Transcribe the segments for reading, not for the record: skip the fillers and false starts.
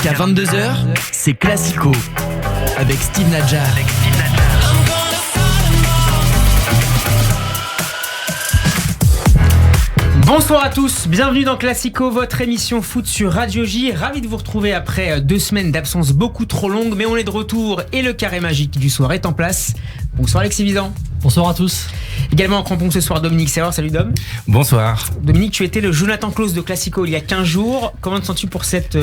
Jusqu'à 22h, c'est Classico avec Steve Nadjar. Bonsoir à tous, bienvenue dans Classico, votre émission foot sur Radio J. Ravi de vous retrouver après 2 semaines d'absence beaucoup trop longues, mais on est de retour et le carré magique du soir est en place. Bonsoir Alexis Visan. Bonsoir à tous. Également en crampon ce soir, Dominique Serreur. Salut Dom. Bonsoir. Dominique, tu étais le Jonathan Klaus de Classico il y a 15 jours. Comment te sens-tu pour cette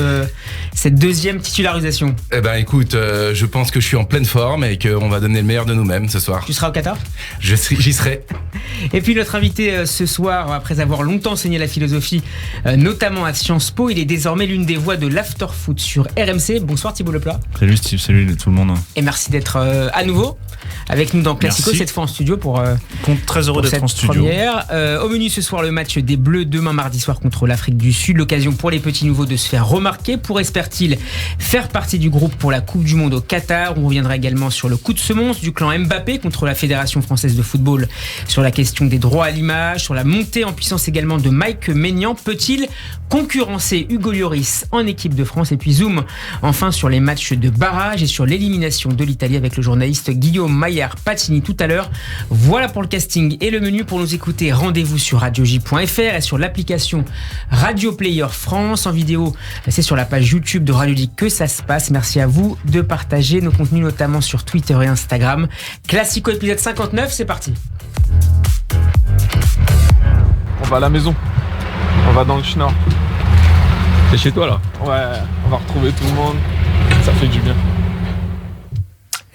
deuxième titularisation ? Eh ben écoute, je pense que je suis en pleine forme et qu'on va donner le meilleur de nous-mêmes ce soir. Tu seras au Qatar ? J'y serai. Et puis notre invité ce soir, après avoir longtemps enseigné la philosophie, notamment à Sciences Po, il est désormais l'une des voix de l'after-foot sur RMC. Bonsoir Thibaut Leplat. Salut Steve, salut tout le monde. Et merci d'être à nouveau avec nous dans Classico, Merci. Cette fois en studio pour Très heureux d'être en studio. Première. Au menu ce soir, le match des Bleus demain mardi soir contre l'Afrique du Sud. L'occasion pour les petits nouveaux de se faire remarquer. Espère-t-il faire partie du groupe pour la Coupe du Monde au Qatar. On reviendra également sur le coup de semonce du clan Mbappé contre la Fédération française de football, sur la question des droits à l'image, sur la montée en puissance également de Mike Maignan. Peut-il concurrencer Hugo Lloris en équipe de France? Et puis zoom enfin sur les matchs de barrage et sur l'élimination de l'Italie avec le journaliste Guillaume Maillard-Patini tout à l'heure. Voilà pour le casting et le menu. Pour nous écouter, rendez-vous sur radioj.fr et sur l'application Radio Player France. En vidéo, c'est sur la page YouTube de Radio J que ça se passe. Merci à vous de partager nos contenus, notamment sur Twitter et Instagram. Classico épisode 59, c'est parti. On va à la maison. On va dans le Schnorr. T'es chez toi là? Ouais, on va retrouver tout le monde. Ça fait du bien.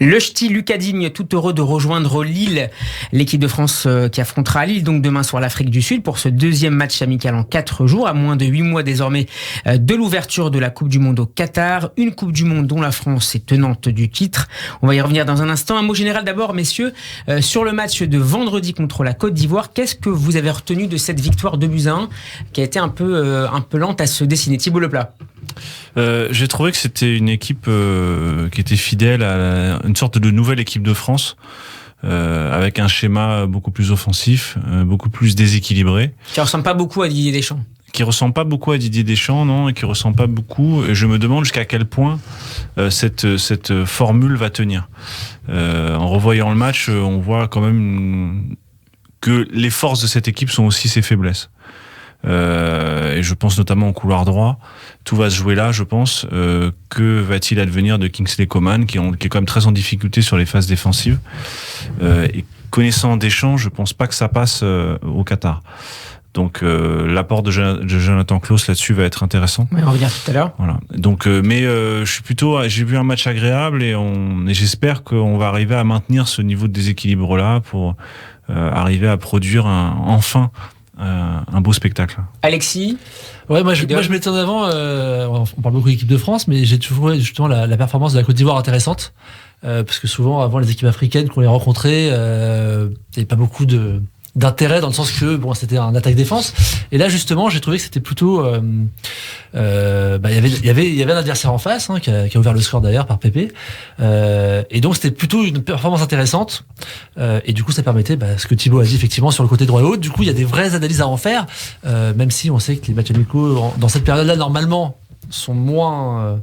Le ch'ti Lucas Digne, tout heureux de rejoindre Lille, l'équipe de France qui affrontera Lille donc demain soir l'Afrique du Sud pour ce deuxième match amical en 4 jours, à moins de 8 mois désormais de l'ouverture de la Coupe du Monde au Qatar. Une Coupe du Monde dont la France est tenante du titre. On va y revenir dans un instant. Un mot général d'abord, messieurs, sur le match de vendredi contre la Côte d'Ivoire. Qu'est-ce que vous avez retenu de cette victoire 2-1 qui a été un peu lente à se dessiner? Thibaut Leplat. J'ai trouvé que c'était une équipe qui était fidèle à une sorte de nouvelle équipe de France, avec un schéma beaucoup plus offensif, beaucoup plus déséquilibré. Qui ressemble pas beaucoup à Didier Deschamps. Qui ressemble pas beaucoup à Didier Deschamps, non, et qui ressemble pas beaucoup. Et je me demande jusqu'à quel point cette formule va tenir. En revoyant le match, on voit quand même que les forces de cette équipe sont aussi ses faiblesses. Et je pense notamment au couloir droit. Tout va se jouer là, je pense. Que va-t-il advenir de Kingsley Coman, qui est quand même très en difficulté sur les phases défensives. Et connaissant Deschamps, je pense pas que ça passe au Qatar. Donc l'apport de Jonathan Klaus là-dessus va être intéressant. On va revenir tout à l'heure. Voilà. Donc, j'ai vu un match agréable et j'espère qu'on va arriver à maintenir ce niveau de déséquilibre là pour arriver à produire enfin un beau spectacle. Alexis. Ouais, moi je mettais en avant, on parle beaucoup d'équipe de France, mais j'ai trouvé justement la performance de la Côte d'Ivoire intéressante, parce que souvent avant les équipes africaines qu'on les rencontrait, il n'y avait pas beaucoup d'intérêt, dans le sens que c'était un attaque-défense, et là justement j'ai trouvé que c'était plutôt il y avait un adversaire en face, qui a ouvert le score d'ailleurs par Pépé, et donc c'était plutôt une performance intéressante, et du coup ça permettait ce que Thibaut a dit effectivement sur le côté droit et haut. Du coup il y a des vraies analyses à en faire, même si on sait que les matchs amicaux dans cette période là normalement sont moins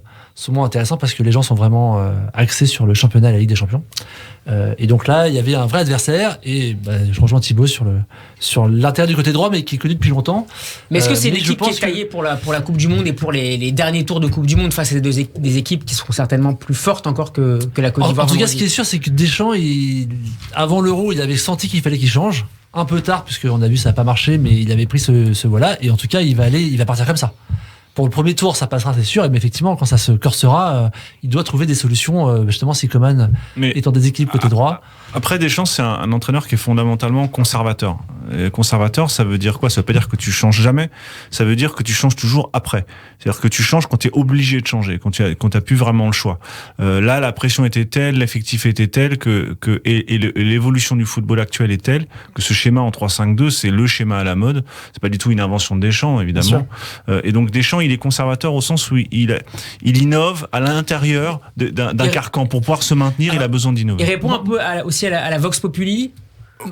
intéressants, parce que les gens sont vraiment axés sur le championnat et la Ligue des Champions. Et donc là, il y avait un vrai adversaire, et je rejoins Thibaut sur l'intérieur du côté droit, mais qui est connu depuis longtemps. Mais est-ce que c'est l'équipe qui est taillée pour la Coupe du Monde et pour les derniers tours de Coupe du Monde face à des équipes qui seront certainement plus fortes encore que la Côte d'Ivoire? En tout cas, ce qui est sûr, c'est que Deschamps, avant l'Euro, il avait senti qu'il fallait qu'il change. Un peu tard, puisqu'on a vu ça n'a pas marché, mais il avait pris ce voilà, et en tout cas, il va partir comme ça. Pour le premier tour, ça passera, c'est sûr, mais effectivement, quand ça se corsera, il doit trouver des solutions, justement, si Coman est en déséquilibre côté droit. Après, Deschamps, c'est un entraîneur qui est fondamentalement conservateur. Et conservateur, ça veut dire quoi? Ça veut pas dire que tu changes jamais, ça veut dire que tu changes toujours après. C'est-à-dire que tu changes quand tu es obligé de changer, quand tu as plus vraiment le choix. Là, la pression était telle, l'effectif était tel et l'évolution du football actuel est telle que ce schéma en 3-5-2, c'est le schéma à la mode. C'est pas du tout une invention de Deschamps, évidemment. Et donc Deschamps, il est conservateur au sens où il innove à l'intérieur d'un carcan pour pouvoir se maintenir. Il a besoin d'innover. Il répond un peu aussi à la Vox Populi.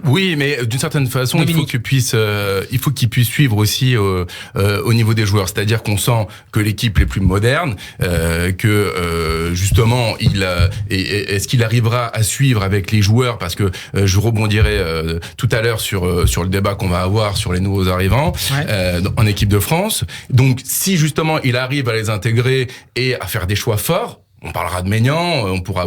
Oui, mais d'une certaine façon, Dominique. il faut qu'il puisse suivre aussi au niveau des joueurs. C'est-à-dire qu'on sent que l'équipe est plus moderne, justement, est-ce qu'il arrivera à suivre avec les joueurs, parce que je rebondirai tout à l'heure sur le débat qu'on va avoir sur les nouveaux arrivants en équipe de France. Donc, si justement il arrive à les intégrer et à faire des choix forts. On parlera de Maignan, on pourra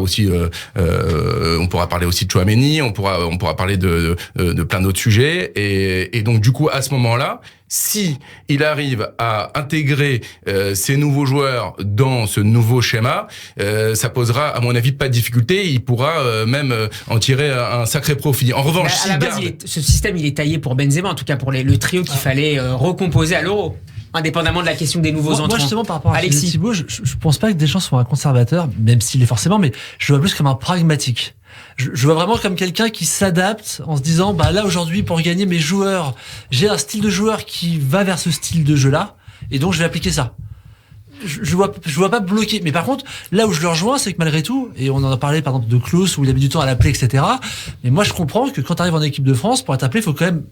parler aussi de Tchouaméni, on pourra parler de plein d'autres sujets, et donc du coup à ce moment-là, si il arrive à intégrer ces nouveaux joueurs dans ce nouveau schéma, ça posera à mon avis pas de difficulté, il pourra même en tirer un sacré profit. En revanche, à la base, ce système il est taillé pour Benzema, en tout cas pour le trio qu'il fallait recomposer à l'Euro. Indépendamment de la question des nouveaux entrants. Moi, justement, par rapport à Alexis. Thibaut, je pense pas que Deschamps soit un conservateur, même s'il est forcément, mais je le vois plus comme un pragmatique. Je vois vraiment comme quelqu'un qui s'adapte en se disant, là, aujourd'hui, pour gagner mes joueurs, j'ai un style de joueur qui va vers ce style de jeu-là, et donc je vais appliquer ça. Je vois pas bloquer. Mais par contre, là où je le rejoins, c'est que malgré tout, et on en a parlé par exemple de Klose, où il a mis du temps à l'appeler, etc. Mais moi, je comprends que quand tu arrives en équipe de France, pour être appelé, il faut quand même,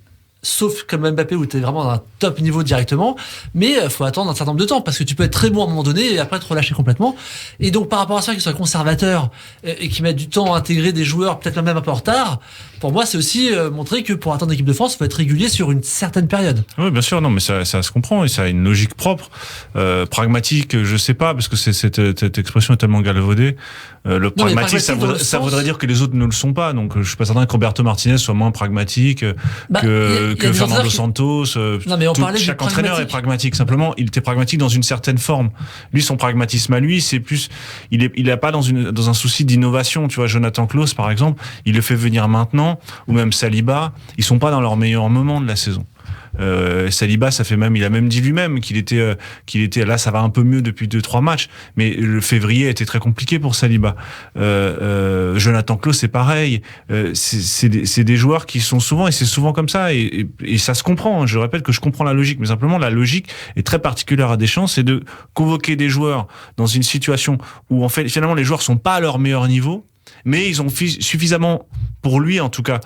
sauf comme Mbappé où tu es vraiment à un top niveau directement, mais il faut attendre un certain nombre de temps, parce que tu peux être très bon à un moment donné et après te relâcher complètement. Et donc par rapport à ça, qu'il soit conservateur et qu'il mette du temps à intégrer des joueurs peut-être même un peu en retard, pour moi c'est aussi montrer que pour atteindre l'équipe de France, il faut être régulier sur une certaine période. Oui, bien sûr, non, mais ça se comprend et ça a une logique propre. Pragmatique, je sais pas, parce que cette expression est tellement galvaudée. Le pragmatique, ça voudrait dire que les autres ne le sont pas. Donc je suis pas certain que Roberto Martinez soit moins pragmatique que Fernando Santos. Non, mais chaque entraîneur est pragmatique. Simplement, il était pragmatique dans une certaine forme. Lui, son pragmatisme à lui, c'est plus, il est pas dans un souci d'innovation. Tu vois, Jonathan Klose, par exemple, il le fait venir maintenant, ou même Saliba, ils sont pas dans leur meilleur moment de la saison. Saliba, il a même dit lui-même qu'il était là, ça va un peu mieux depuis 2-3 matchs, mais le février a été très compliqué pour Saliba. Jonathan Klose, c'est pareil. C'est des joueurs qui sont souvent, et c'est souvent comme ça, et ça se comprend. Je répète que je comprends la logique, mais simplement la logique est très particulière à Deschamps, c'est de convoquer des joueurs dans une situation où en fait finalement les joueurs sont pas à leur meilleur niveau, mais ils ont suffisamment, pour lui en tout cas,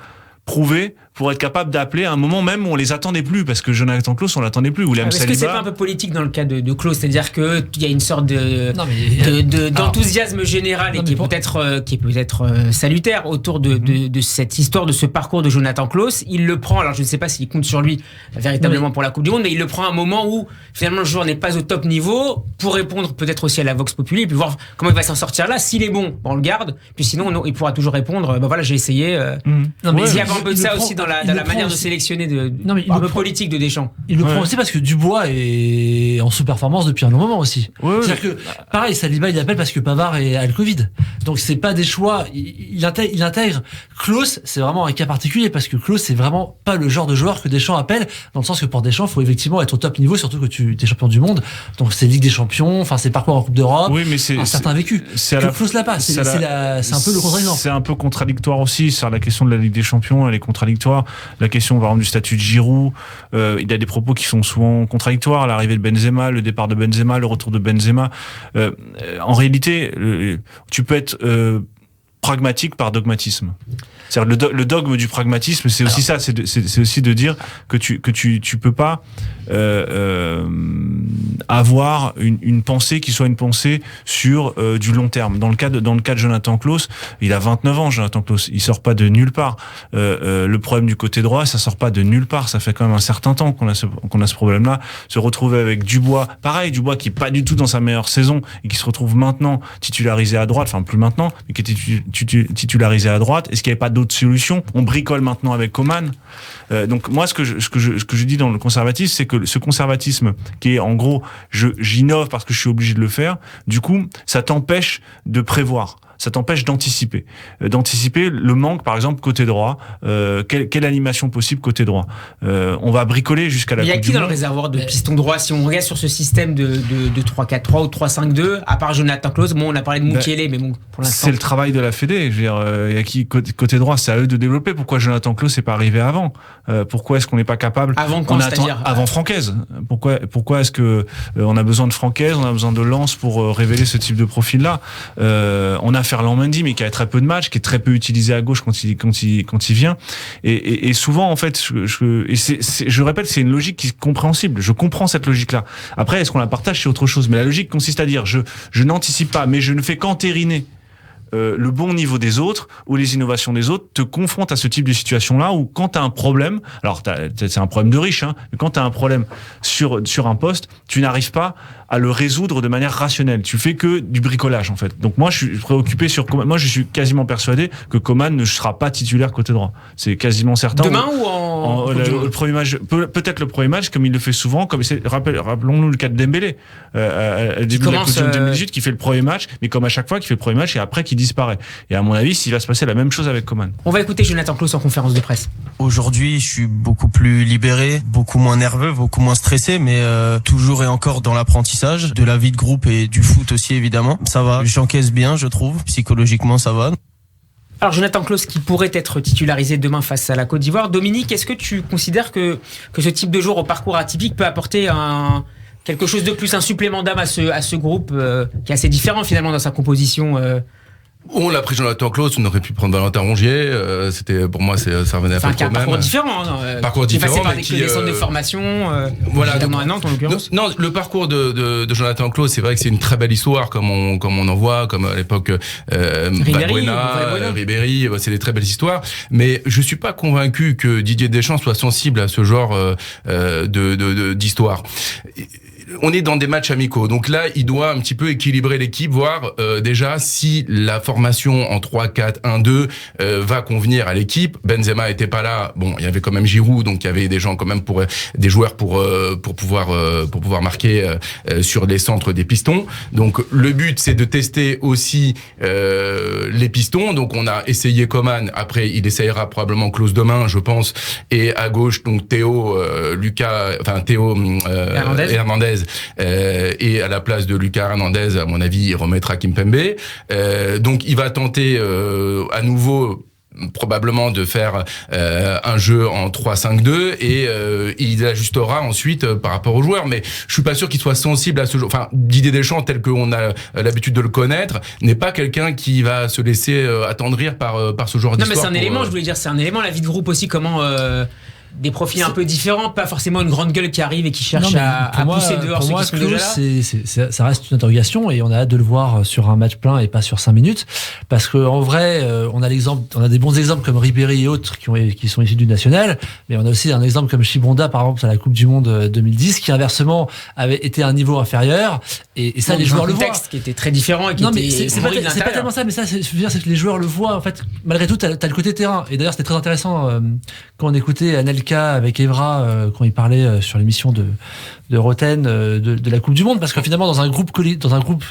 prouvé pour être capable d'appeler à un moment même où on les attendait plus, parce que Jonathan Klose on l'attendait plus, ou même Est-ce Saliba. que c'est pas un peu politique dans le cas de Klose, c'est-à-dire que il y a une sorte d'enthousiasme général et qui est peut-être salutaire autour de cette histoire, de ce parcours de Jonathan Klose. Il le prend, alors je ne sais pas s'il compte sur lui véritablement pour la Coupe du Monde, mais il le prend à un moment où finalement le joueur n'est pas au top niveau, pour répondre peut-être aussi à la Vox Populi, et puis voir comment il va s'en sortir là. S'il est bon, on le garde, puis sinon il pourra toujours répondre, voilà, j'ai essayé. Non, mais il y a un peu de ça aussi dans la manière de sélectionner un peu politique de Deschamps. Il le prend aussi parce que Dubois est en sous-performance depuis un long moment aussi. C'est-à-dire que, pareil, Saliba, il appelle parce que Pavard a le Covid. Donc c'est pas des choix, il intègre. Klose, c'est vraiment un cas particulier, parce que Klose, c'est vraiment pas le genre de joueur que Deschamps appelle, dans le sens que pour Deschamps, il faut effectivement être au top niveau, surtout que tu es champion du monde. Donc c'est Ligue des Champions, c'est parcours en Coupe d'Europe, un certain vécu. Klose l'a pas. C'est un peu le contre-exemple. C'est un peu contradictoire aussi, sur la question de la Ligue des Champions, elle est contradictoire. La question, par exemple, du statut de Giroud, il y a des propos qui sont souvent contradictoires. L'arrivée de Benzema, le départ de Benzema, le retour de Benzema. En réalité, tu peux être pragmatique par dogmatisme. C'est-à-dire le dogme du pragmatisme, c'est aussi ça, c'est aussi de dire que tu peux pas avoir une pensée qui soit une pensée sur du long terme. Dans le cas de Jonathan Klose, il a 29 ans, Jonathan Klose, il sort pas de nulle part. Le problème du côté droit, ça sort pas de nulle part, ça fait quand même un certain temps qu'on a ce problème-là. Se retrouver avec Dubois, pareil, Dubois qui est pas du tout dans sa meilleure saison et qui se retrouve maintenant titularisé à droite, enfin plus maintenant, mais qui était titularisé à droite. Est-ce qu'il n'y avait pas d'autres solutions? On bricole maintenant avec Coman. Donc moi, ce que je dis dans le conservatisme, c'est que ce conservatisme qui est en gros, j'innove parce que je suis obligé de le faire. Du coup, ça t'empêche de prévoir. Ça t'empêche d'anticiper le manque, par exemple, côté droit. Quelle animation possible côté droit? On va bricoler jusqu'à la Coupe du Monde. Il y a qui dans le réservoir de piston droit, si on regarde sur ce système de 3-4-3 ou 3-5-2, à part Jonathan Klose? Bon, on a parlé de Mukiele, mais bon, pour l'instant. C'est le travail de la Fédé. Je veux dire, il y a qui côté droit, c'est à eux de développer. Pourquoi Jonathan Klose n'est pas arrivé avant? Pourquoi est-ce qu'on n'est pas capable? Avant quand, c'est-à-dire avant Francaise. Pourquoi est-ce que on a besoin de Francaise, on a besoin de Lens pour révéler ce type de profil-là? On a Ferland Mendy, mais qui a très peu de matchs, qui est très peu utilisé à gauche quand il vient. Et souvent, en fait, je répète, c'est une logique qui est compréhensible. Je comprends cette logique-là. Après, est-ce qu'on la partage, c'est autre chose. Mais la logique consiste à dire, je n'anticipe pas, mais je ne fais qu'entériner le bon niveau des autres ou les innovations des autres, te confrontent à ce type de situation-là où quand tu as un problème, alors c'est un problème de riche, mais quand tu as un problème sur un poste, tu n'arrives pas à le résoudre de manière rationnelle. Tu fais que du bricolage, en fait. Donc moi, je suis préoccupé sur Coman. Moi, je suis quasiment persoadé que Coman ne sera pas titulaire côté droit. C'est quasiment certain. Demain ou le premier match, peut-être le premier match, comme il le fait souvent, comme rappelons-nous le cas de Dembélé, début de la Coupe du Monde 2018, qui fait le premier match, mais comme à chaque fois, qui fait le premier match et après qui disparaît. Et à mon avis, il va se passer la même chose avec Coman. On va écouter Jonathan Klaus en conférence de presse. Aujourd'hui, je suis beaucoup plus libéré, beaucoup moins nerveux, beaucoup moins stressé, mais toujours et encore dans l'apprentissage de la vie de groupe et du foot aussi, évidemment. Ça va, j'encaisse bien, je trouve. Psychologiquement, ça va. Alors Jonathan Klaus qui pourrait être titularisé demain face à la Côte d'Ivoire. Dominique, est-ce que tu considères que ce type de joueur au parcours atypique peut apporter quelque chose de plus, un supplément d'âme à ce groupe qui est assez différent finalement dans sa composition On l'a pris Jonathan Klaus, on aurait pu prendre Valentin Rongier. C'était pour moi, ça revenait à peu près au même. Parcours différent. Parcours différent, passé par des centres de formation. Voilà, à Nantes en l'occurrence. Non, le parcours de Jonathan Klaus, c'est vrai que c'est une très belle histoire, comme on en voit, comme à l'époque Ribéry. C'est des très belles histoires. Mais je suis pas convaincu que Didier Deschamps soit sensible à ce genre d'histoire. On est dans des matchs amicaux, donc là, il doit un petit peu équilibrer l'équipe, voir déjà si la formation en 3-4-1-2 va convenir à l'équipe. Benzema était pas là, bon, il y avait quand même Giroud, donc il y avait des gens quand même des joueurs pour pouvoir marquer sur les centres des pistons. Donc le but, c'est de tester aussi les pistons. Donc on a essayé Coman, après il essayera probablement Klaus demain, je pense, et à gauche donc Théo Hernandez. Et à la place de Lucas Hernandez, à mon avis, il remettra Kimpembe. Donc il va tenter à nouveau probablement de faire un jeu en 3-5-2 et il ajustera ensuite par rapport aux joueurs, mais je suis pas sûr qu'il soit sensible à ce jeu. Enfin, Didier Deschamps, tel qu'on a l'habitude de le connaître, n'est pas quelqu'un qui va se laisser attendrir par ce genre d'histoire. Non, mais c'est un élément, je voulais dire, c'est un élément, la vie de groupe aussi, comment des profils un peu différents, pas forcément une grande gueule qui arrive et qui cherche à pousser dehors ceux qui sont déjà là. Ça reste une interrogation et on a hâte de le voir sur un match plein et pas sur 5 minutes, parce que en vrai, on a des bons exemples comme Ribéry et autres qui sont issus du national, mais on a aussi un exemple comme Chibonda par exemple à la Coupe du Monde 2010 qui inversement avait été à un niveau inférieur et ça les joueurs le voient. Un contexte qui était très différent et qui était c'est pas tellement ça, mais ça c'est que les joueurs le voient en fait. Malgré tout, t'as le côté terrain et d'ailleurs c'était très intéressant quand on écoutait Anelka avec Evra quand il parlait sur l'émission de Roten de la Coupe du Monde, parce que finalement dans un groupe de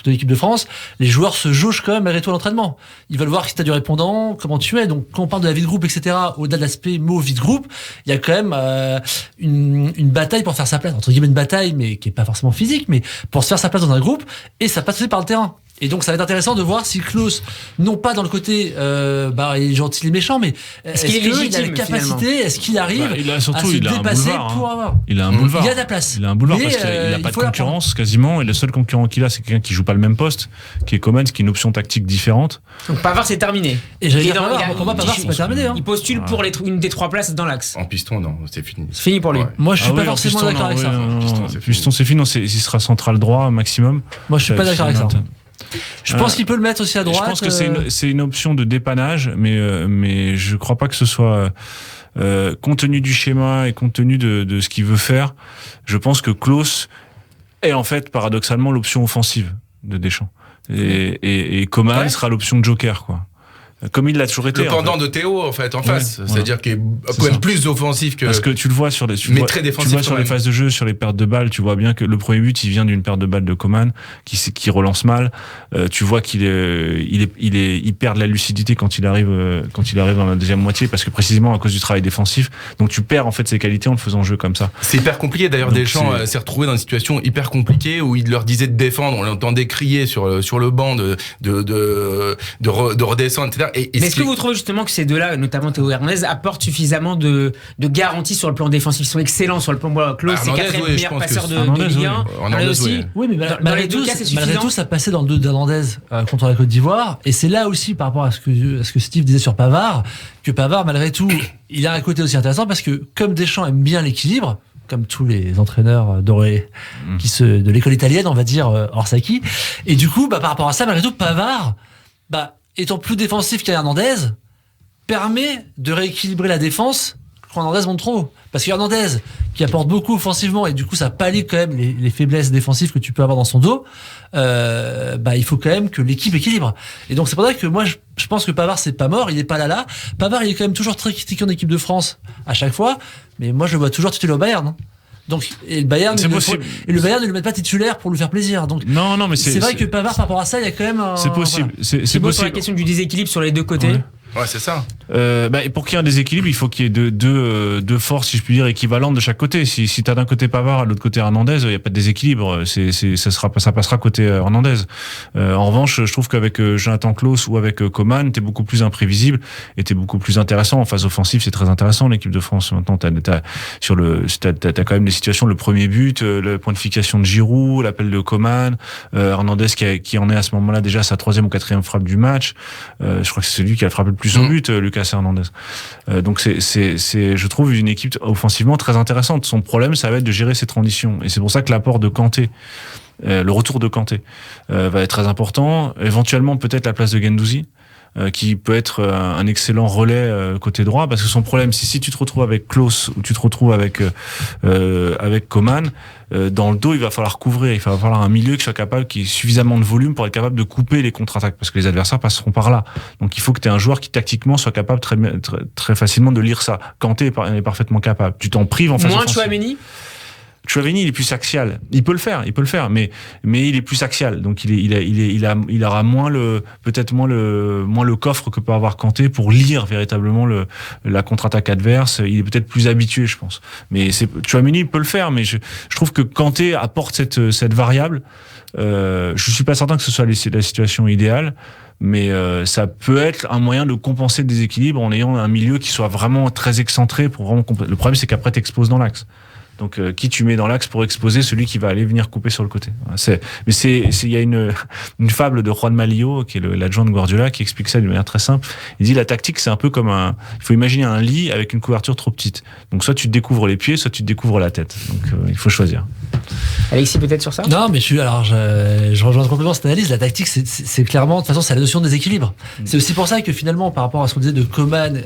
l'équipe de France, les joueurs se jaugent quand même malgré tout à l'entraînement. Ils veulent voir si t'as du répondant, comment tu es. Donc quand on parle de la vie de groupe, etc., au-delà de l'aspect mot vie de groupe, il y a quand même une bataille pour faire sa place, entre guillemets une bataille, mais qui est pas forcément physique, mais pour se faire sa place dans un groupe, et ça passe aussi par le terrain. Et donc ça va être intéressant de voir si Klaus, non pas dans le côté il est gentil, il est méchant, mais est-ce qu'il a la capacité, est-ce qu'il arrive à se dépasser pour avoir. Il a un boulevard. Il a de la place. Il a un boulevard parce qu'il n'a pas de concurrence quasiment, et le seul concurrent qu'il a, c'est quelqu'un qui joue pas le même poste, qui est Coman, qui est une option tactique différente. Donc Pavard, c'est terminé. Et j'allais dire Pavard, c'est pas terminé. Il postule pour une des 3 places dans l'axe. En piston, non, c'est fini. C'est fini pour lui. Moi, je suis pas forcément d'accord avec ça. Piston, c'est fini. Il sera central droit maximum. Moi, je suis pas d'accord avec ça. Je pense qu'il peut le mettre aussi à droite. Je pense que c'est une option de dépannage, mais je crois pas que ce soit compte tenu du schéma et compte tenu de ce qu'il veut faire. Je pense que Klaus est en fait paradoxalement l'option offensive de Deschamps et Coman sera l'option de joker, quoi. Comme il l'a toujours été. Le pendant de Théo, en fait, en face. C'est-à-dire qu'il est quand même plus offensif que. Parce que tu le vois sur les, sur les phases de jeu, sur les pertes de balles, tu vois bien que le premier but, il vient d'une perte de balles de Coman, qui relance mal. Tu vois il perd de la lucidité quand il arrive dans la deuxième moitié, parce que précisément à cause du travail défensif. Donc tu perds, en fait, ses qualités en le faisant jouer comme ça. C'est hyper compliqué. D'ailleurs, Deschamps s'est retrouvé dans une situation hyper compliquée où il leur disait de défendre, on l'entendait crier sur le banc de redescendre, etc. dire. Mais est-ce que vous trouvez justement que ces deux-là, notamment Théo Hernandez, apportent suffisamment de garanties sur le plan défensif? Ils sont excellents sur le plan Klose, c'est 4e meilleur passeur de Ligue 1. Hernandez aussi. Oui, mais dans les deux cas, c'est suffisant. malgré tout, ça passait dans le dos d'Hernandez contre la Côte d'Ivoire. Et c'est là aussi, par rapport à ce que Steve disait sur Pavard, que Pavard, malgré tout, il a un côté aussi intéressant parce que comme Deschamps aime bien l'équilibre, comme tous les entraîneurs dorés de l'école italienne, on va dire, Orsacchi. Et du coup, par rapport à ça, malgré tout, Pavard, étant plus défensif qu'Hernandez, permet de rééquilibrer la défense quand Hernandez monte trop. Parce que Hernandez, qui apporte beaucoup offensivement, et du coup, ça pallie quand même les faiblesses défensives que tu peux avoir dans son dos, il faut quand même que l'équipe équilibre. Et donc, c'est pour ça que moi, je pense que Pavard, c'est pas mort, il est pas là. Pavard, il est quand même toujours très critiqué en équipe de France, à chaque fois, mais moi, je le vois toujours titulaire au Bayern. Donc, et le Bayern ne le met pas titulaire pour lui faire plaisir. Donc, non, mais c'est vrai que Pavard, par rapport à ça, il y a quand même c'est possible. Voilà. C'est possible. possible. Sur la question du déséquilibre sur les deux côtés. Ouais, c'est ça. Et pour qu'il y ait un déséquilibre, il faut qu'il y ait deux forces, si je puis dire, équivalentes de chaque côté. Si t'as d'un côté Pavard, de l'autre côté Hernandez, il n'y a pas de déséquilibre. Ça passera côté Hernandez. En revanche, je trouve qu'avec Jonathan Klose ou avec Coman, t'es beaucoup plus imprévisible et t'es beaucoup plus intéressant. En phase offensive, c'est très intéressant, l'équipe de France. Maintenant, t'as quand même des situations, le premier but, le point de fixation de Giroud, l'appel de Coman, Hernandez qui en est à ce moment-là déjà à sa 3e ou 4e frappe du match. Je crois que c'est celui qui a frappé le plus au but, Lucas Hernandez. Donc c'est, je trouve, une équipe offensivement très intéressante. Son problème, ça va être de gérer ses transitions. Et c'est pour ça que l'apport de Kanté, le retour de Kanté, va être très important. Éventuellement, peut-être la place de Guendouzi, qui peut être un excellent relais côté droit, parce que son problème, si tu te retrouves avec Klose ou tu te retrouves avec Coman, dans le dos, il va falloir couvrir, il va falloir un milieu qui ait suffisamment de volume pour être capable de couper les contre-attaques, parce que les adversaires passeront par là. Donc il faut que tu aies un joueur qui tactiquement soit capable très, très, très facilement de lire ça. Kanté est parfaitement capable. Tu t'en prives en face offensive. Moins Tchouaméni. Tchouaméni, il est plus axial. Il peut le faire, mais il est plus axial. Donc il aura peut-être moins le coffre que peut avoir Kanté pour lire véritablement la contre-attaque adverse. Il est peut-être plus habitué, je pense. Mais Tchouaméni peut le faire, mais je trouve que Kanté apporte cette variable. Je suis pas certain que ce soit la situation idéale. Mais ça peut être un moyen de compenser le déséquilibre en ayant un milieu qui soit vraiment très excentré pour vraiment Le problème, c'est qu'après t'exploses dans l'axe. Donc, qui tu mets dans l'axe pour exposer celui qui va aller venir couper sur le côté. Il y a une fable de Juan Malillo, qui est l'adjoint de Guardiola, qui explique ça d'une manière très simple. Il dit, la tactique, c'est un peu comme il faut imaginer un lit avec une couverture trop petite. Donc, soit tu te découvres les pieds, soit tu te découvres la tête. Donc, il faut choisir. Alexis, peut-être sur ça? Non, mais je rejoins complètement cette analyse. La tactique, c'est clairement, de toute façon, c'est la notion de déséquilibre. C'est aussi pour ça que finalement, par rapport à ce qu'on disait de Coman,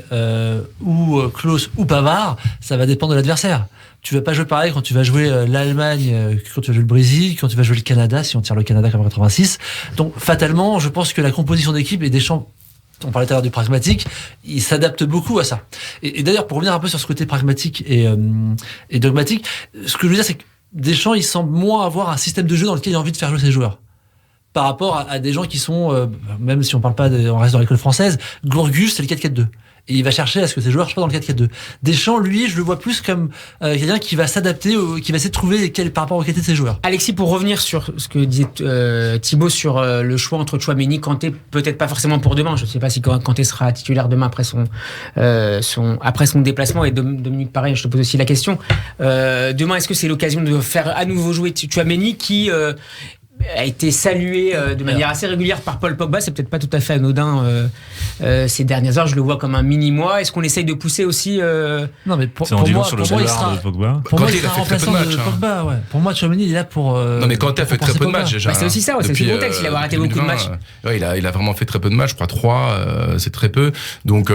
ou Klose ou Pavard, ça va dépendre de l'adversaire. Tu vas pas jouer pareil quand tu vas jouer l'Allemagne, quand tu vas jouer le Brésil, quand tu vas jouer le Canada, si on tire le Canada comme en 86. Donc, fatalement, je pense que la composition d'équipe et Deschamps, on parlait tout à l'heure du pragmatique, il s'adapte beaucoup à ça. Et d'ailleurs, pour revenir un peu sur ce côté pragmatique et dogmatique, ce que je veux dire, c'est que Deschamps, il semble moins avoir un système de jeu dans lequel il a envie de faire jouer ses joueurs. Par rapport à des gens qui sont, même si on parle pas on reste dans l'école française, Gourgus, c'est le 4-4-2. Et il va chercher à ce que ses joueurs soient dans le 4-4-2. Deschamps, lui, je le vois plus comme quelqu'un qui va s'adapter, qui va essayer de trouver par rapport aux qualités de ses joueurs. Alexis, pour revenir sur ce que disait Thibaut sur le choix entre Tchouaméni, Kanté, peut-être pas forcément pour demain. Je ne sais pas si Kanté sera titulaire demain après son déplacement. Et Dominique, pareil, je te pose aussi la question. Demain, est-ce que c'est l'occasion de faire à nouveau jouer Tchouaméni qui a été salué de manière assez régulière par Paul Pogba? C'est peut-être pas tout à fait anodin ces dernières heures. Je le vois comme un mini-moi. Est-ce qu'on essaye de pousser aussi Non, mais pour moi, il sera Pogba. Pour moi, il il a sera fait très peu de remplaçant matchs. de Pogba. Ouais. Pour moi, Tchouaméni, il est là pour. Non, mais Kanté a fait très peu de matchs déjà. C'est aussi ça, c'est le contexte. Il a raté beaucoup de matchs. Ouais, il a vraiment fait très peu de matchs. Je crois 3, c'est très peu. Donc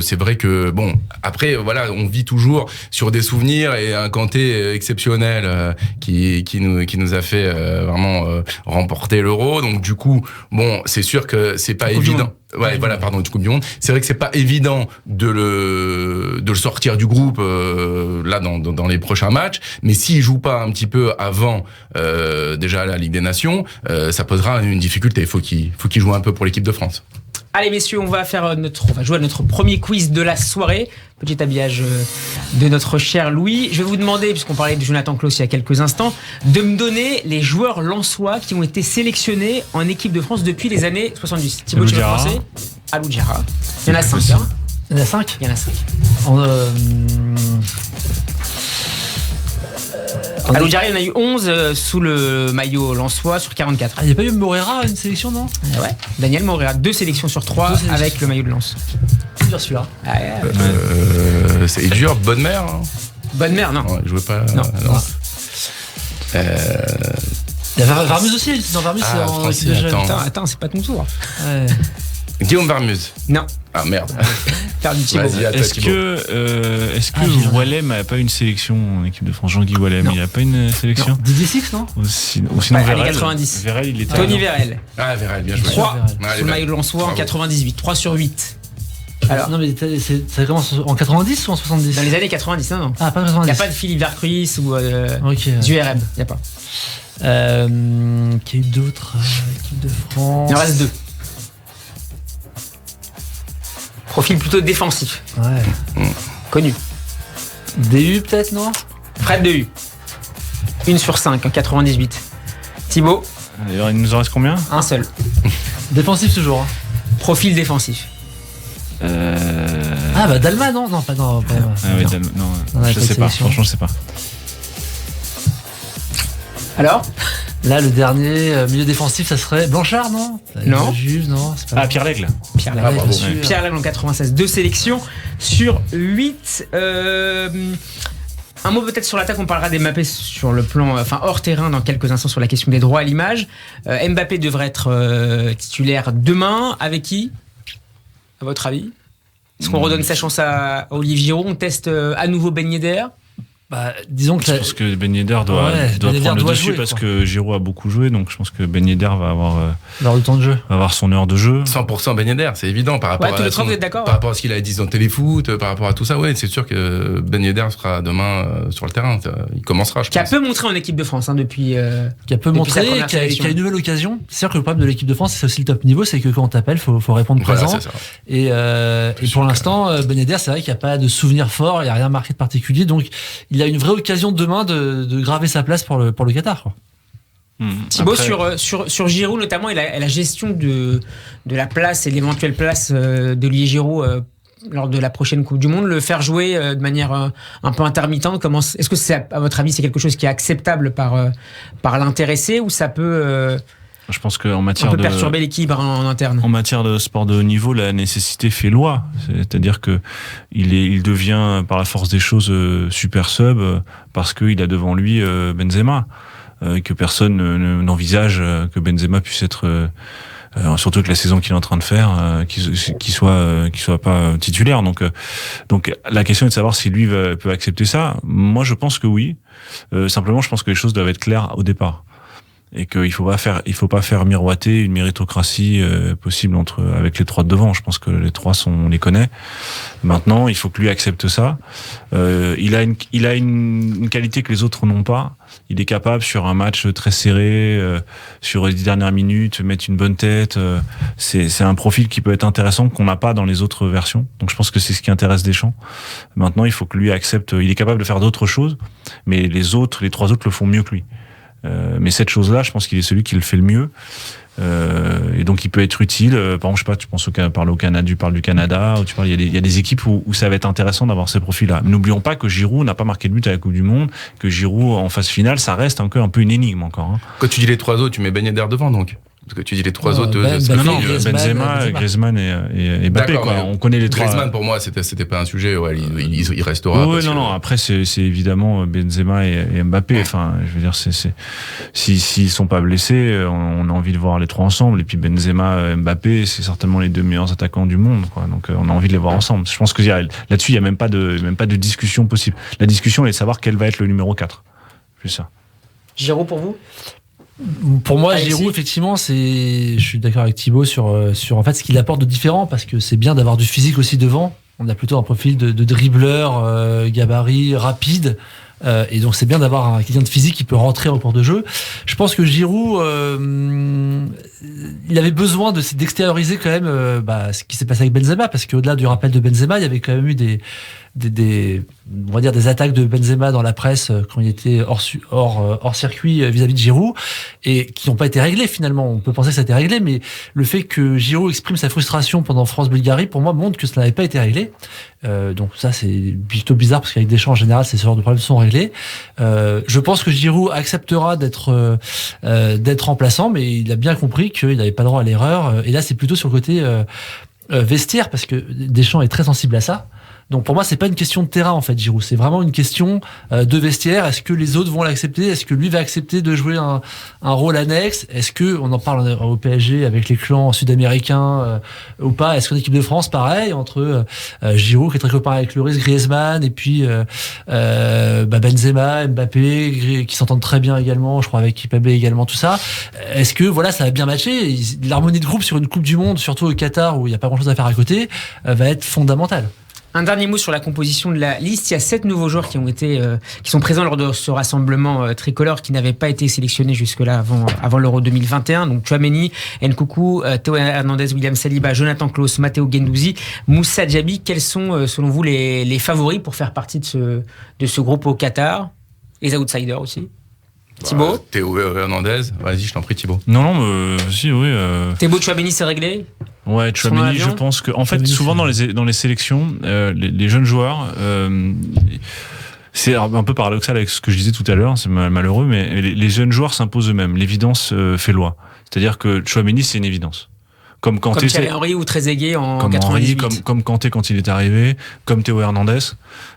c'est vrai que bon. Après, voilà, on vit toujours sur des souvenirs et un Kanté exceptionnel qui nous a fait vraiment remporter l'Euro. Donc du coup, bon, c'est sûr que c'est pas évident. Ouais, voilà, pardon, du Coupe du Monde. C'est vrai que c'est pas évident de le sortir du groupe là dans les prochains matchs, mais s'il joue pas un petit peu avant déjà la Ligue des Nations, ça posera une difficulté. Faut qu'il joue un peu pour l'équipe de France. Allez messieurs, on va jouer à notre premier quiz de la soirée. Petit habillage de notre cher Louis. Je vais vous demander, puisqu'on parlait de Jonathan Klose il y a quelques instants, de me donner les joueurs lensois qui ont été sélectionnés en équipe de France depuis les années 70. Thibaut, tu vas commencer ? Aloudjara. Il y en a 5. Il y en a 5. Il y en a 5. Aloudjara, il y en a eu 11 sous le maillot lensois sur 44. Il n'y a pas eu Moreira une sélection, non? Ouais. Daniel Moreira, 2 sélections sur 3 avec le maillot de Lens. C'est dur celui-là. C'est dur, bonne mère. Hein. Bonne mère, non. Ouais, je veux pas. Non. Il y a Varmuz aussi, dans Varmuz, c'est en Francis, équipe de jeunes. Attends, c'est pas ton tour. Ouais. Guillaume Varmuz. Non. Ah merde. Perdu Thibaut. Vas-y, à toi, Est-ce Thibaut. que Wallem n'a pas une sélection en équipe de France? Jean-Guy Wallem, Non. il n'a pas une sélection? Didier Six, non? Ou sinon Ouais, Vérel. années 90. Vérel, il était. Tony Vérel. Ah, Vérel, bien joué. 3 Vérel. sous Allez, le maillot de Lensois en bravo. 98. 3 sur 8. Alors, Non, mais ça commence en 90 ou en 70? dans les années 90, non. Ah, pas Il 90. n'y a pas de Philippe Vercruis ou Ok. du RM. Il n'y a pas. Qu'il y a eu d'autres équipes de France. Il en reste 2. Profil plutôt défensif. Ouais. Connu. DU peut-être, non? Fred Dehu. 1 sur 5 en 98. Thibaut, Alors, il nous en reste combien? un seul. Défensif toujours. Hein. Profil défensif. Ah bah Dalma, non? Non, pas Dalma. Ah oui, non, On a je pas de sais pas. sélection. Franchement, je sais pas. Alors, Là, le dernier milieu défensif, ça serait Blanchard, non? Non. Juve, non? C'est pas Ah, Pierre Lègle. Pierre Ah, Lègle. bravo. bien sûr. Pierre Lègle en 96. 2 sélections sur 8. Un mot peut-être sur l'attaque, on parlera d'Mbappé sur le plan, hors terrain dans quelques instants sur la question des droits à l'image. Mbappé devrait être titulaire demain. Avec qui, à votre avis? Est-ce qu'on redonne sa chance à Olivier Giroud? On teste à nouveau Ben Yedder? Bah, disons que Je pense que Ben Yedder doit Ouais, Ben Yedder prendre le doit dessus jouer, parce quoi. que Giroud a beaucoup joué, donc je pense que Ben Yedder va lors du temps de jeu. avoir son heure de jeu. 100% Ben Yedder, c'est évident par rapport Ouais, tous les à trois, vous êtes d'accord? par rapport à ce qu'il a dit dans Téléfoot, par rapport à tout ça. Ouais, c'est sûr que Ben Yedder sera demain sur le terrain. Il commencera, je Qui a pense. peu montré en équipe de France depuis. Qui a peu Depuis sa montré, première qui a sélection. une nouvelle occasion. C'est sûr que le problème de l'équipe de France, c'est aussi le top niveau, c'est que quand on t'appelle, faut répondre Voilà, présent. c'est ça. Et pour l'instant, Ben Yedder, c'est vrai qu'il n'y a pas de souvenir fort, il n'y a rien marqué de particulier, donc il a une vraie occasion demain de graver sa place pour le Qatar. Quoi. Thibaut, Après- sur Giroud notamment et la gestion de la place et l'éventuelle place d'Olivier Giroud lors de la prochaine Coupe du Monde, le faire jouer de manière un peu intermittente, est-ce que c'est, à votre avis, c'est quelque chose qui est acceptable par l'intéressé ou ça peut Je pense qu'en un matière peu de perturber l'équilibre en interne? En matière de sport de haut niveau, la nécessité fait loi. C'est-à-dire que il devient, par la force des choses, super sub parce qu'il a devant lui Benzema. Que personne n'envisage que Benzema puisse être, surtout que la saison qu'il est en train de faire, qu'il soit pas titulaire. Donc la question est de savoir si lui peut accepter ça. Moi, je pense que oui. Simplement, je pense que les choses doivent être claires au départ. Et qu'il faut pas faire miroiter une méritocratie possible avec les trois de devant. Je pense que les trois on les connaît. Maintenant, il faut que lui accepte ça. Il a une qualité que les autres n'ont pas. Il est capable sur un match très serré, sur les 10 dernières minutes, mettre une bonne tête. C'est un profil qui peut être intéressant qu'on n'a pas dans les autres versions. Donc je pense que c'est ce qui intéresse Deschamps. Maintenant, il faut que lui accepte. Il est capable de faire d'autres choses, mais les trois autres le font mieux que lui. Mais cette chose-là, je pense qu'il est celui qui le fait le mieux. Et donc il peut être utile. Par exemple, je sais pas, tu parles du Canada, ou il y a des équipes où ça va être intéressant d'avoir ces profils-là. Mais n'oublions pas que Giroud n'a pas marqué de but à la Coupe du Monde, que Giroud en phase finale, ça reste encore un peu une énigme encore. Hein. Quand tu dis les trois autres, tu mets Ben Yedder devant donc. Parce que tu dis les trois autres. Non, Griezmann, Benzema, Griezmann et Mbappé. D'accord, Quoi. mais On connaît les trois. Griezmann pour moi c'était pas un sujet. Ouais, il restera. Oui, parce que- non. Après, c'est évidemment Benzema et Mbappé. Enfin, je veux dire, s'ils sont pas blessés, on a envie de voir les trois ensemble. Et puis Benzema, Mbappé, c'est certainement les deux meilleurs attaquants du monde, quoi. Donc, on a envie de les voir ensemble. Je pense que là-dessus, il y a même pas de discussion possible. La discussion est de savoir quel va être le numéro 4. C'est ça. Giroud pour vous? Pour moi, Alexis. Giroud, effectivement, je suis d'accord avec Thibaut sur en fait ce qu'il apporte de différent, parce que c'est bien d'avoir du physique aussi devant. On a plutôt un profil de dribbleur, gabarit, rapide. Et donc c'est bien d'avoir quelqu'un de physique qui peut rentrer en cours de jeu. Je pense que Giroud, il avait besoin d'extérioriser quand même ce qui s'est passé avec Benzema, parce qu'au-delà du rappel de Benzema, il y avait quand même eu on va dire des attaques de Benzema dans la presse quand il était hors circuit vis-à-vis de Giroud et qui n'ont pas été réglées finalement. On peut penser que ça a été réglé, mais le fait que Giroud exprime sa frustration pendant France-Bulgarie, pour moi, montre que ça n'avait pas été réglé. Donc ça, c'est plutôt bizarre parce qu'avec Deschamps, en général, ces genres de problèmes sont réglés. Je pense que Giroud acceptera d'être remplaçant, mais il a bien compris qu'il n'avait pas droit à l'erreur. Et là, c'est plutôt sur le côté vestiaire parce que Deschamps est très sensible à ça. Donc pour moi, c'est pas une question de terrain en fait, Giroud. C'est vraiment une question de vestiaire. Est-ce que les autres vont l'accepter ? Est-ce que lui va accepter de jouer un rôle annexe ? Est-ce que on en parle au PSG avec les clans sud-américains ou pas ? Est-ce qu'en équipe de France, pareil entre Giroud qui est très copain avec Lloris, Griezmann et puis Benzema, Mbappé qui s'entendent très bien également. Je crois avec Mbappé également tout ça. Est-ce que voilà, ça va bien matcher ? L'harmonie de groupe sur une Coupe du Monde, surtout au Qatar où il y a pas grand-chose à faire à côté, va être fondamentale. Un dernier mot sur la composition de la liste. Il y a 7 nouveaux joueurs qui sont présents lors de ce rassemblement tricolore qui n'avaient pas été sélectionnés jusque-là avant l'Euro 2021. Donc Tchouaméni, Nkunku, Théo Hernandez, William Saliba, Jonathan Klaus, Matteo Guendouzi, Moussa Diaby. Quels sont selon vous les favoris pour faire partie de ce groupe au Qatar ? Les outsiders aussi. Thibaut ? Théo Hernandez, vas-y, je t'en prie, Thibaut. Non, si, oui. Théo Tchouaméni, c'est réglé ? Ouais, Tchouaméni, je pense que, en fait, souvent dans les sélections, les jeunes joueurs, c'est un peu paradoxal avec ce que je disais tout à l'heure, c'est malheureux, mais les jeunes joueurs s'imposent eux-mêmes. L'évidence fait loi. C'est-à-dire que Tchouaméni, c'est une évidence. Comme Kanté, comme Thierry Henry ou Trezeguet en comme 98. Henry, comme Kanté quand il est arrivé, comme Théo Hernandez,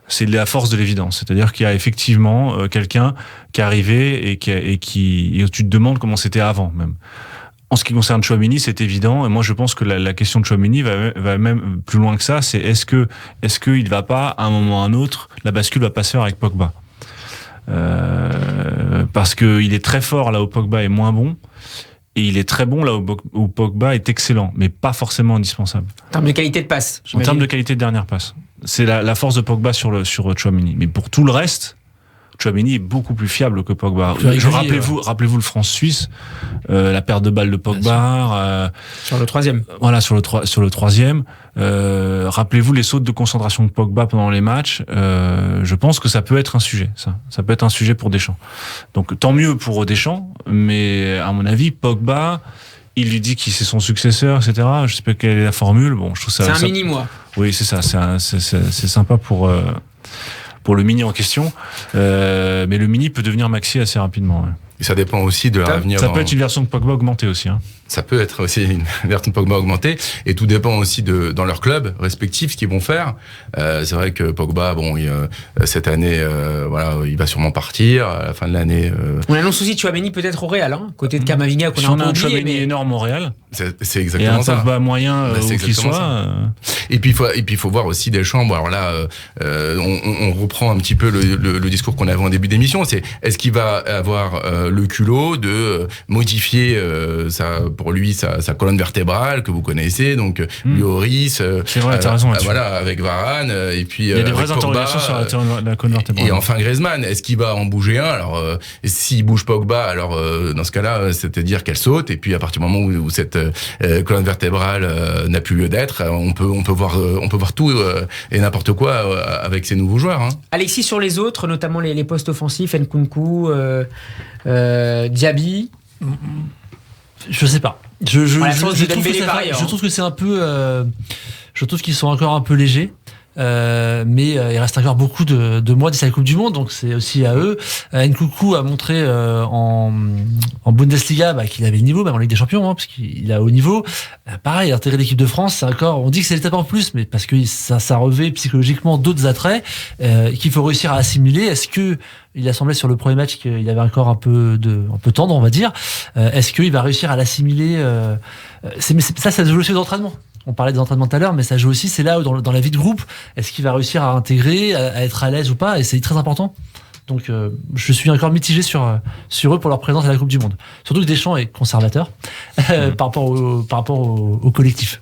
c'est la force de l'évidence. C'est-à-dire qu'il y a effectivement quelqu'un qui est arrivé et tu te demandes comment c'était avant même. En ce qui concerne Tchouaméni, c'est évident. Et moi, je pense que la question de Tchouaméni va même plus loin que ça. C'est est-ce que il va pas, à un moment ou à un autre, la bascule va pas se faire avec Pogba. Parce que il est très fort là où Pogba est moins bon. Et il est très bon là où Pogba est excellent, mais pas forcément indispensable. En termes de qualité de passe. En termes de qualité de dernière passe. C'est la force de Pogba sur Tchouaméni. Mais pour tout le reste, Tchouaméni est beaucoup plus fiable que Pogba. Rappelez-vous le France-Suisse, la perte de balle de Pogba. Sur le troisième. Voilà, sur le troisième. Rappelez-vous les sautes de concentration de Pogba pendant les matchs. Je pense que ça peut être un sujet. Ça peut être un sujet pour Deschamps. Donc tant mieux pour Deschamps, mais à mon avis, Pogba, il lui dit qu'il c'est son successeur, etc. Je sais pas quelle est la formule. Bon, je trouve ça. C'est un mini-moi. Oui, c'est ça. C'est sympa pour le mini en question, mais le mini peut devenir maxi assez rapidement. Ouais. Et ça dépend aussi de l'avenir. Ça peut être une version de Pogba augmentée aussi. Hein. Ça peut être aussi une version de Pogba augmentée, et tout dépend aussi dans leur club respectif ce qu'ils vont faire. C'est vrai que Pogba, cette année, il va sûrement partir à la fin de l'année. On annonce aussi Tchouaméni peut-être au Real, côté de Camavinga qu'on a un oublié. Tchouaméni énorme au Real. C'est exactement ça. Et un Pogba moyen où qu'il soit. Et puis il faut voir aussi Deschamps. Bon, alors là, on reprend un petit peu le discours qu'on avait en début d'émission. Est-ce qu'il va avoir le culot de modifier pour lui sa colonne vertébrale que vous connaissez, donc Lloris, c'est vrai, t'as raison là-dessus. Voilà, avec Varane, et puis il y a des vraies interrogations sur la colonne vertébrale. Et enfin Griezmann, est-ce qu'il va en bouger un ? Alors s'il bouge Pogba, alors dans ce cas-là, c'est-à-dire qu'elle saute, et puis à partir du moment où cette colonne vertébrale n'a plus lieu d'être, on peut voir tout et n'importe quoi avec ces nouveaux joueurs. Hein. Alexis, sur les autres, notamment les postes offensifs, Nkunku, Diaby. Je sais pas. Je trouve que c'est un peu. Je trouve qu'ils sont encore un peu légers. Mais il reste encore beaucoup de mois d'ici la Coupe du Monde, donc c'est aussi à eux. Nkunku a montré en Bundesliga qu'il avait le niveau, même en Ligue des Champions, parce qu'il a haut niveau. Pareil, intégrer l'équipe de France, c'est encore. On dit que c'est l'étape en plus, mais parce que ça revêt psychologiquement d'autres attraits qu'il faut réussir à assimiler. Est-ce que il a semblé sur le premier match qu'il avait encore un peu tendre, on va dire. Est-ce qu'il va réussir à l'assimiler ça joue aussi d'entraînement. On parlait des entraînements tout à l'heure, mais ça joue aussi, c'est là où dans la vie de groupe, est-ce qu'il va réussir à intégrer, à être à l'aise ou pas, et c'est très important. Donc je suis encore mitigé sur eux pour leur présence à la Coupe du Monde. Surtout que Deschamps est conservateur par rapport au collectif.